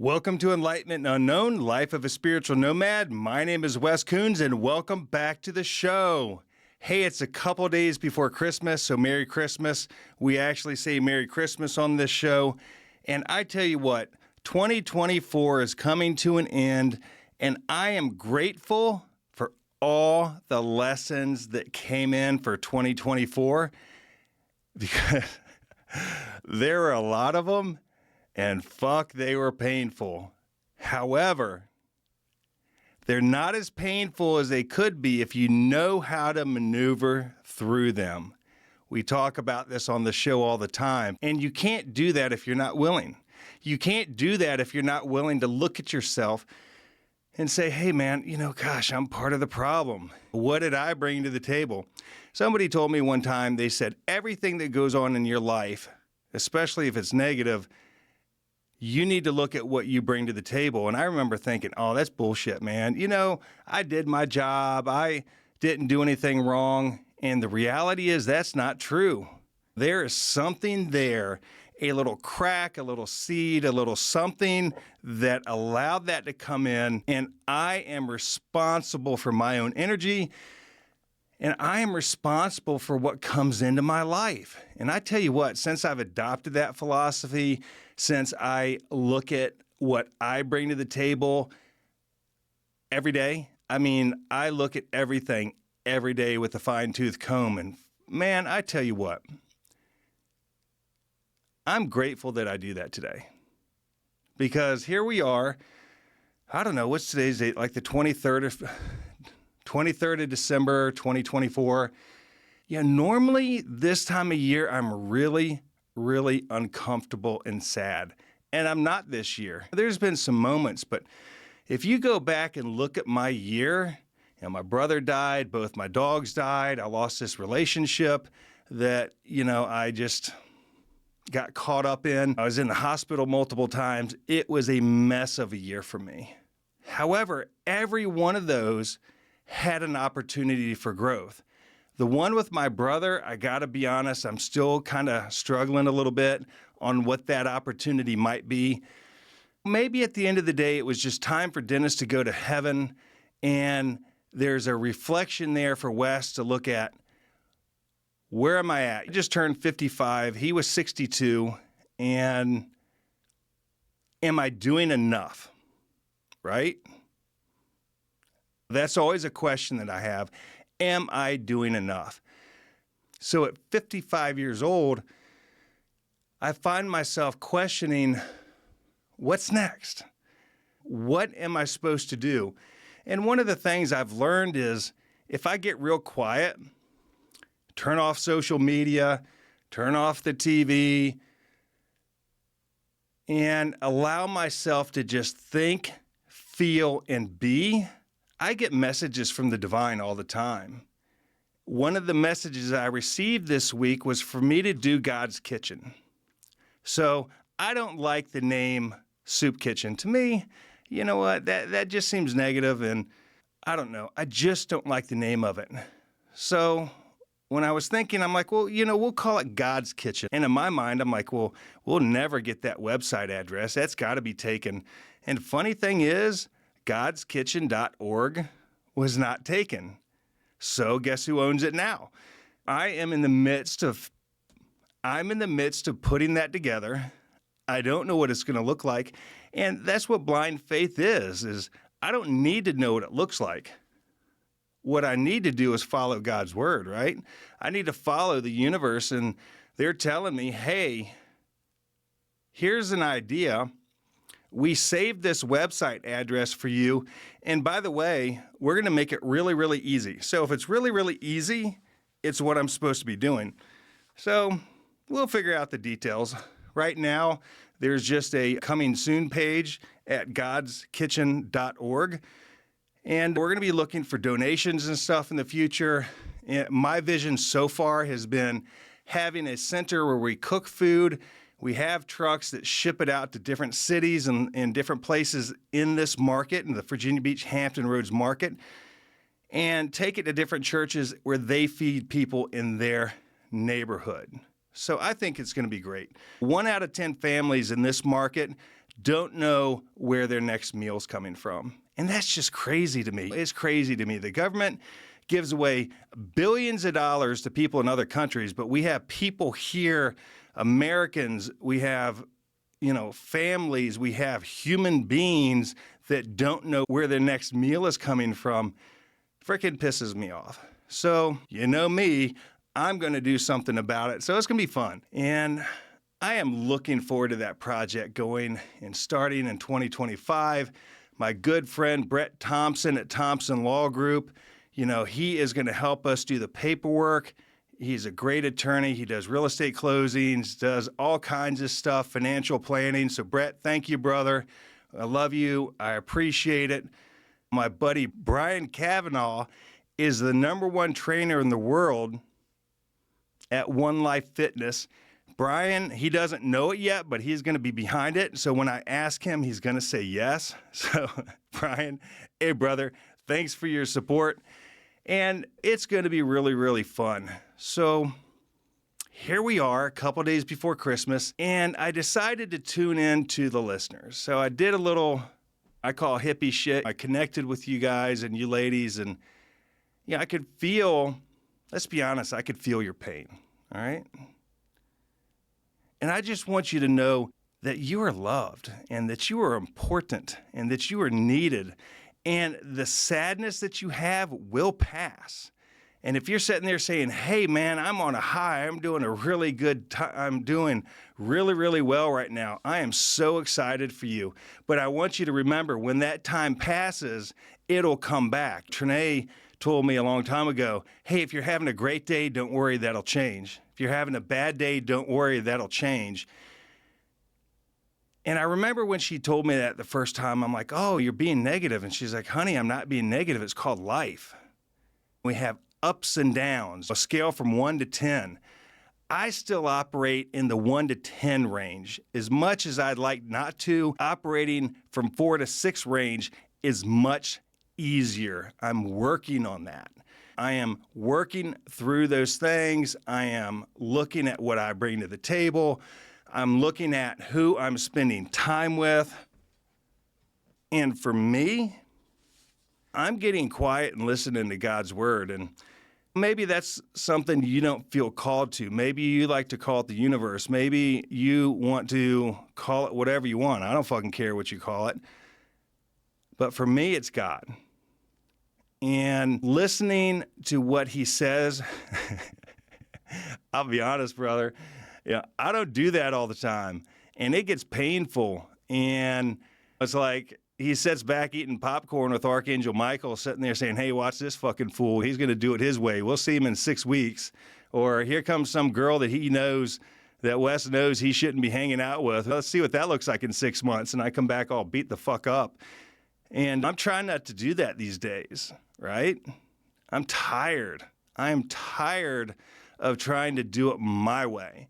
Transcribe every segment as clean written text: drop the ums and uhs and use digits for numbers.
Welcome to Enlightenment Unknown, Life of a Spiritual Nomad. My name is Wes Coons, and welcome back to the show. Hey, it's a couple days before Christmas, so Merry Christmas. We actually say Merry Christmas on this show. And I tell you what, 2024 is coming to an end, and I am grateful for all the lessons that came in for 2024 because there were a lot of them. And fuck, they were painful. However, they're not as painful as they could be if you know how to maneuver through them. We talk about this on the show all the time. And you can't do that if you're not willing. You can't do that if you're not willing to look at yourself and say, hey man, gosh, I'm part of the problem. What did I bring to the table? Somebody told me one time, they said, everything that goes on in your life, especially if it's negative, you need to look at what you bring to the table. And I remember thinking, oh, that's bullshit, man. I did my job. I didn't do anything wrong. And the reality is that's not true. There is something there, a little crack, a little seed, a little something that allowed that to come in. And I am responsible for my own energy. And I am responsible for what comes into my life. And I tell you what, since I've adopted that philosophy, since I look at what I bring to the table every day, I look at everything every day with a fine-tooth comb. And man, I tell you what, I'm grateful that I do that today. Because here we are, I don't know, what's today's date, like the 23rd of December, 2024. Yeah, normally this time of year, I'm really, really uncomfortable and sad. And I'm not this year. There's been some moments, but if you go back and look at my year, my brother died, both my dogs died, I lost this relationship that, I just got caught up in. I was in the hospital multiple times. It was a mess of a year for me. However, every one of those had an opportunity for growth. The one with my brother, I gotta be honest, I'm still kind of struggling a little bit on what that opportunity might be. Maybe at the end of the day, it was just time for Dennis to go to heaven, and there's a reflection there for Wes to look at. Where am I at? He just turned 55, he was 62, and am I doing enough, right? That's always a question that I have. Am I doing enough? So at 55 years old, I find myself questioning, what's next? What am I supposed to do? And one of the things I've learned is if I get real quiet, turn off social media, turn off the TV, and allow myself to just think, feel, and be, I get messages from the divine all the time. One of the messages I received this week was for me to do God's Kitchen. So I don't like the name Soup Kitchen. To me, you know what, that just seems negative, and I don't know. I just don't like the name of it. So when I was thinking, I'm like, well, we'll call it God's Kitchen. And in my mind, I'm like, well, we'll never get that website address. That's got to be taken. And funny thing is, godskitchen.org was not taken. So guess who owns it now? I'm in the midst of putting that together. I don't know what it's going to look like. And that's what blind faith is I don't need to know what it looks like. What I need to do is follow God's word, right? I need to follow the universe, and they're telling me, hey, here's an idea. We saved this website address for you. And by the way, we're going to make it really, really easy. So if it's really, really easy, it's what I'm supposed to be doing. So we'll figure out the details. Right now, there's just a coming soon page at godskitchen.org. And we're going to be looking for donations and stuff in the future. And my vision so far has been having a center where we cook food. We have trucks that ship it out to different cities and different places in this market, in the Virginia Beach, Hampton Roads market, and take it to different churches where they feed people in their neighborhood. So I think it's going to be great. 1 out of 10 families in this market don't know where their next meal's coming from. And that's just crazy to me. It's crazy to me. The government gives away billions of dollars to people in other countries, but we have people here, Americans, we have, families, we have human beings that don't know where their next meal is coming from. Frickin' pisses me off. So, you know me, I'm going to do something about it. So it's going to be fun. And I am looking forward to that project going and starting in 2025. My good friend Brett Thompson at Thompson Law Group, he is going to help us do the paperwork. He's a great attorney. He does real estate closings, does all kinds of stuff, financial planning. So Brett, thank you, brother. I love you. I appreciate it. My buddy Brian Cavanaugh is the #1 trainer in the world at One Life Fitness. Brian, he doesn't know it yet, but he's going to be behind it. So when I ask him, he's going to say yes. So Brian, hey, brother, thanks for your support. And it's going to be really, really fun. So here we are, a couple days before Christmas, and I decided to tune in to the listeners. So I did a little, I call hippie shit. I connected with you guys and you ladies, and I could feel, let's be honest, I could feel your pain, all right? And I just want you to know that you are loved and that you are important and that you are needed. And the sadness that you have will pass. And if you're sitting there saying, hey, man, I'm on a high, I'm doing a really good time, I'm doing really, really well right now, I am so excited for you. But I want you to remember, when that time passes, it'll come back. Trinae told me a long time ago, hey, if you're having a great day, don't worry, that'll change. If you're having a bad day, don't worry, that'll change. And I remember when she told me that the first time, I'm like, oh, you're being negative. And she's like, honey, I'm not being negative. It's called life. We have ups and downs, a scale from 1 to 10. I still operate in the 1 to 10 range. As much as I'd like not to, operating from 4 to 6 range is much easier. I'm working on that. I am working through those things. I am looking at what I bring to the table. I'm looking at who I'm spending time with. And for me, I'm getting quiet and listening to God's word. And maybe that's something you don't feel called to. Maybe you like to call it the universe. Maybe you want to call it whatever you want. I don't fucking care what you call it. But for me, it's God. And listening to what he says, I'll be honest, brother, I don't do that all the time. And it gets painful. And it's like he sits back eating popcorn with Archangel Michael sitting there saying, hey, watch this fucking fool. He's going to do it his way. We'll see him in 6 weeks. Or here comes some girl that he knows, that Wes knows he shouldn't be hanging out with. Let's see what that looks like in 6 months. And I come back all beat the fuck up. And I'm trying not to do that these days, right? I'm tired. I am tired of trying to do it my way.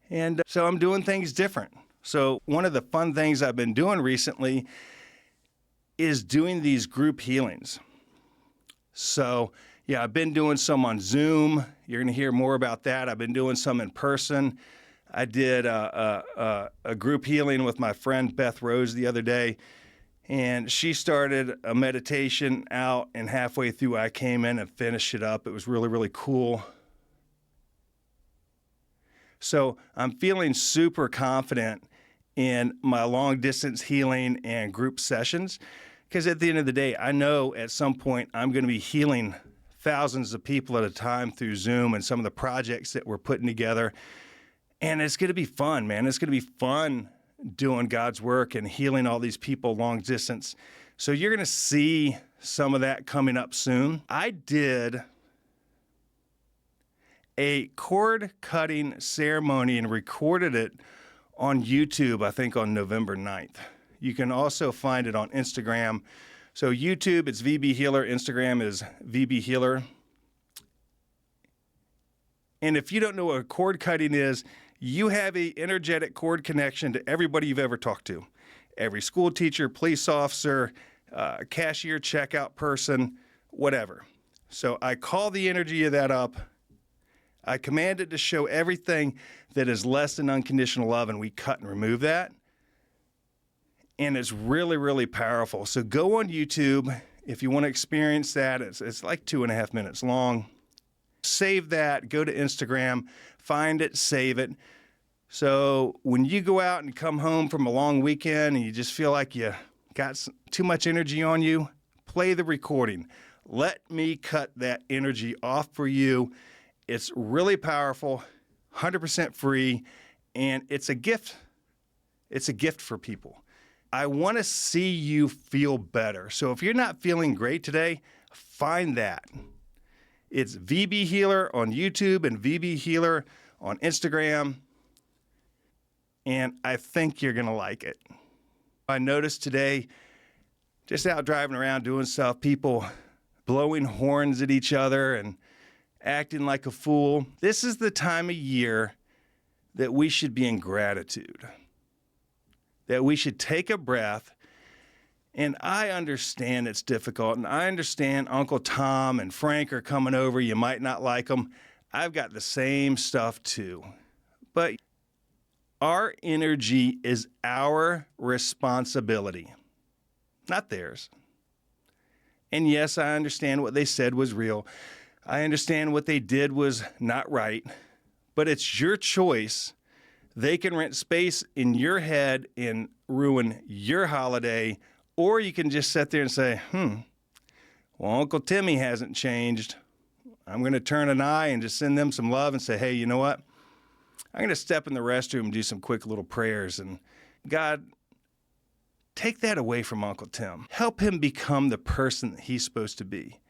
And so I'm doing things different. So one of the fun things I've been doing recently is doing these group healings. So, I've been doing some on Zoom. You're going to hear more about that. I've been doing some in person. I did a group healing with my friend Beth Rose the other day. And she started a meditation out, and halfway through I came in and finished it up. It was really, really cool. So I'm feeling super confident in my long distance healing and group sessions, because at the end of the day, I know at some point I'm going to be healing thousands of people at a time through Zoom and some of the projects that we're putting together. And it's going to be fun, man. It's going to be fun doing God's work and healing all these people long distance. So you're going to see some of that coming up soon. I did a cord cutting ceremony and recorded it on YouTube, I think on November 9th. You can also find it on Instagram. So YouTube, it's VB Healer. Instagram is VB Healer. And if you don't know what cord cutting is, you have an energetic cord connection to everybody you've ever talked to. Every school teacher, police officer, cashier, checkout person, whatever. So I call the energy of that up. I command it to show everything that is less than unconditional love, and we cut and remove that. and it's really, really powerful. So go on YouTube if you want to experience that. It's like 2.5 minutes long. Save that, go to Instagram, find it, save it. So when you go out and come home from a long weekend and you just feel like you got too much energy on you, play the recording. Let me cut that energy off for you. It's really powerful, 100% free, and it's a gift. It's a gift for people. I want to see you feel better. So if you're not feeling great today, find that. It's VB Healer on YouTube and VB Healer on Instagram. And I think you're going to like it. I noticed today, just out driving around doing stuff, people blowing horns at each other and acting like a fool. This is the time of year that we should be in gratitude, that we should take a breath. And I understand it's difficult, and I understand Uncle Tom and Frank are coming over. You might not like them. I've got the same stuff too. But our energy is our responsibility, not theirs. And yes, I understand what they said was real. I understand what they did was not right. But it's your choice. They can rent space in your head and ruin your holiday, or you can just sit there and say, well, Uncle Timmy hasn't changed. I'm going to turn an eye and just send them some love and say, hey, you know what? I'm going to step in the restroom and do some quick little prayers. And God, take that away from Uncle Tim. Help him become the person that he's supposed to be.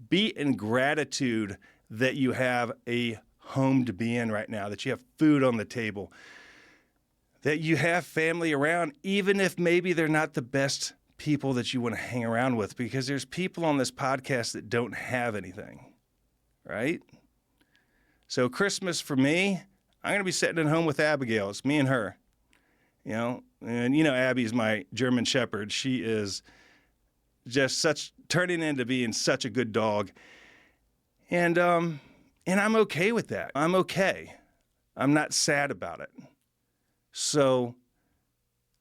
Be in gratitude that you have a home to be in right now, that you have food on the table, that you have family around, even if maybe they're not the best people that you want to hang around with, because there's people on this podcast that don't have anything, right? So Christmas for me, I'm going to be sitting at home with Abigail. It's me and her, and Abby's my German Shepherd. She is just turning into being such a good dog. And I'm okay with that. I'm okay. I'm not sad about it. So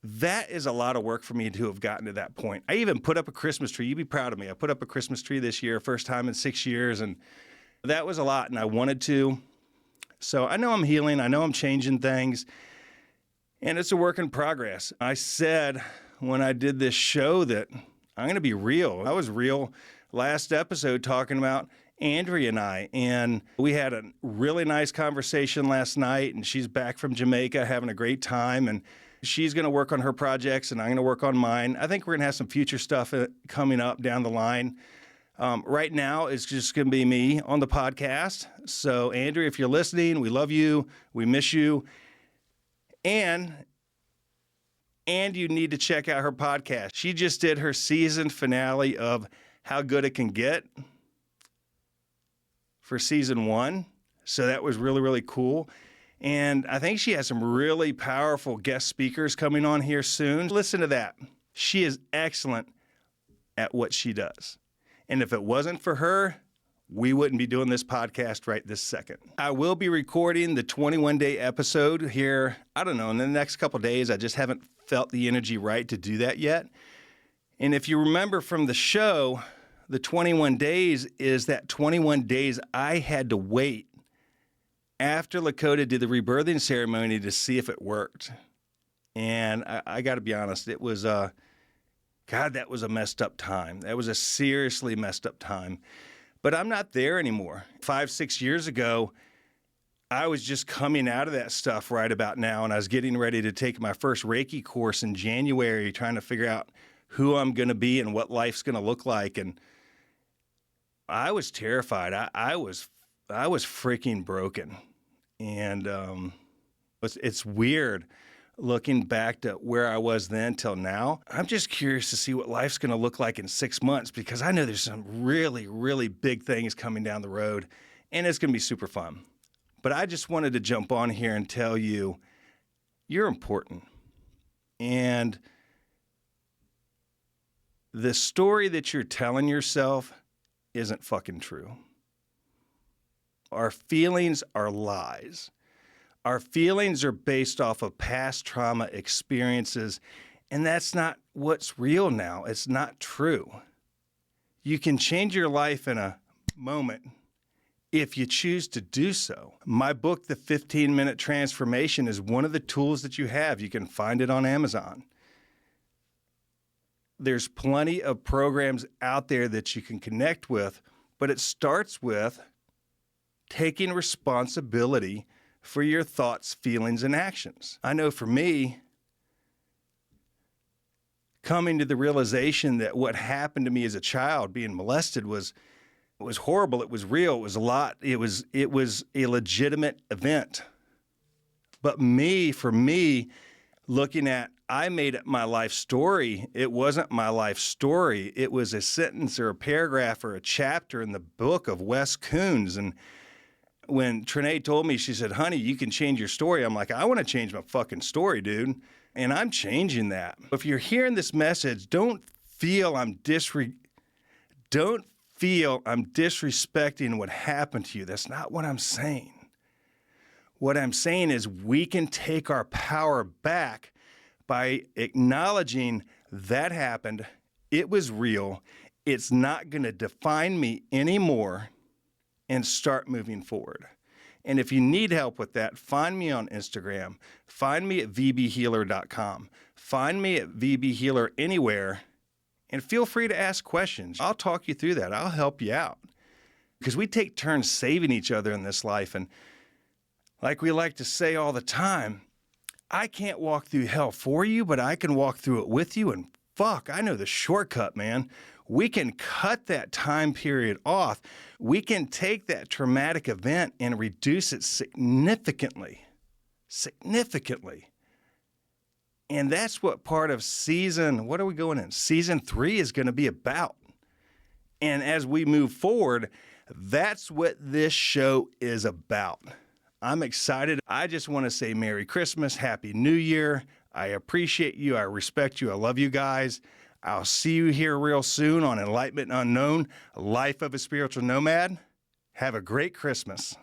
that is a lot of work for me to have gotten to that point. I even put up a Christmas tree. You'd be proud of me. I put up a Christmas tree this year, first time in 6 years, and that was a lot, and I wanted to. So I know I'm healing. I know I'm changing things, and it's a work in progress. I said when I did this show that I'm going to be real. I was real last episode talking about Andrea and I, and we had a really nice conversation last night, and she's back from Jamaica having a great time, and she's going to work on her projects, and I'm going to work on mine. I think we're going to have some future stuff coming up down the line. Right now, it's just going to be me on the podcast. So, Andrea, if you're listening, we love you. We miss you. And you need to check out her podcast. She just did her season finale of How Good It Can Get for season 1. So that was really, really cool. And I think she has some really powerful guest speakers coming on here soon. Listen to that. She is excellent at what she does. And if it wasn't for her, we wouldn't be doing this podcast right this second. I will be recording the 21-day episode here, I don't know, in the next couple of days. I just haven't felt the energy right to do that yet. And if you remember from the show, the 21 days is that 21 days I had to wait after Lakota did the rebirthing ceremony to see if it worked. And I got to be honest, it was, God, that was a messed up time. That was a seriously messed up time. But I'm not there anymore. 5-6 years ago, I was just coming out of that stuff right about now, and I was getting ready to take my first Reiki course in January, trying to figure out who I'm going to be and what life's going to look like. And I was terrified. I was freaking broken. And it's weird looking back to where I was then till now. I'm just curious to see what life's going to look like in 6 months, because I know there's some really, really big things coming down the road, and it's going to be super fun. But I just wanted to jump on here and tell you, you're important. And the story that you're telling yourself isn't fucking true. Our feelings are lies. Our feelings are based off of past trauma experiences, And that's not what's real now. It's not true. You can change your life in a moment if you choose to do so. My book, The 15-Minute Transformation, is one of the tools that you have. You can find it on Amazon. There's plenty of programs out there that you can connect with, but it starts with taking responsibility for your thoughts, feelings, and actions. I know for me, coming to the realization that what happened to me as a child, being molested, was horrible. It was real. It was a lot. It was a legitimate event. But for me, looking at, I made it my life story. It wasn't my life story. It was a sentence or a paragraph or a chapter in the book of Wes Coons. And when Trinae told me, she said, honey, you can change your story. I'm like, I want to change my fucking story, dude. And I'm changing that. If you're hearing this message, don't feel I'm disrespecting what happened to you. That's not what I'm saying. What I'm saying is we can take our power back by acknowledging that happened. It was real. It's not going to define me anymore, and start moving forward. And if you need help with that, find me on Instagram. Find me at vbhealer.com. Find me at vbhealer anywhere, and feel free to ask questions. I'll talk you through that. I'll help you out. Because we take turns saving each other in this life. And like we like to say all the time, I can't walk through hell for you, but I can walk through it with you. And fuck, I know the shortcut, man. We can cut that time period off. We can take that traumatic event and reduce it significantly. And that's what part of what are we going in? Season 3 is going to be about. And as we move forward, that's what this show is about. I'm excited. I just want to say Merry Christmas, Happy New Year. I appreciate you. I respect you. I love you guys. I'll see you here real soon on Enlightenment Unknown, Life of a Spiritual Nomad. Have a great Christmas.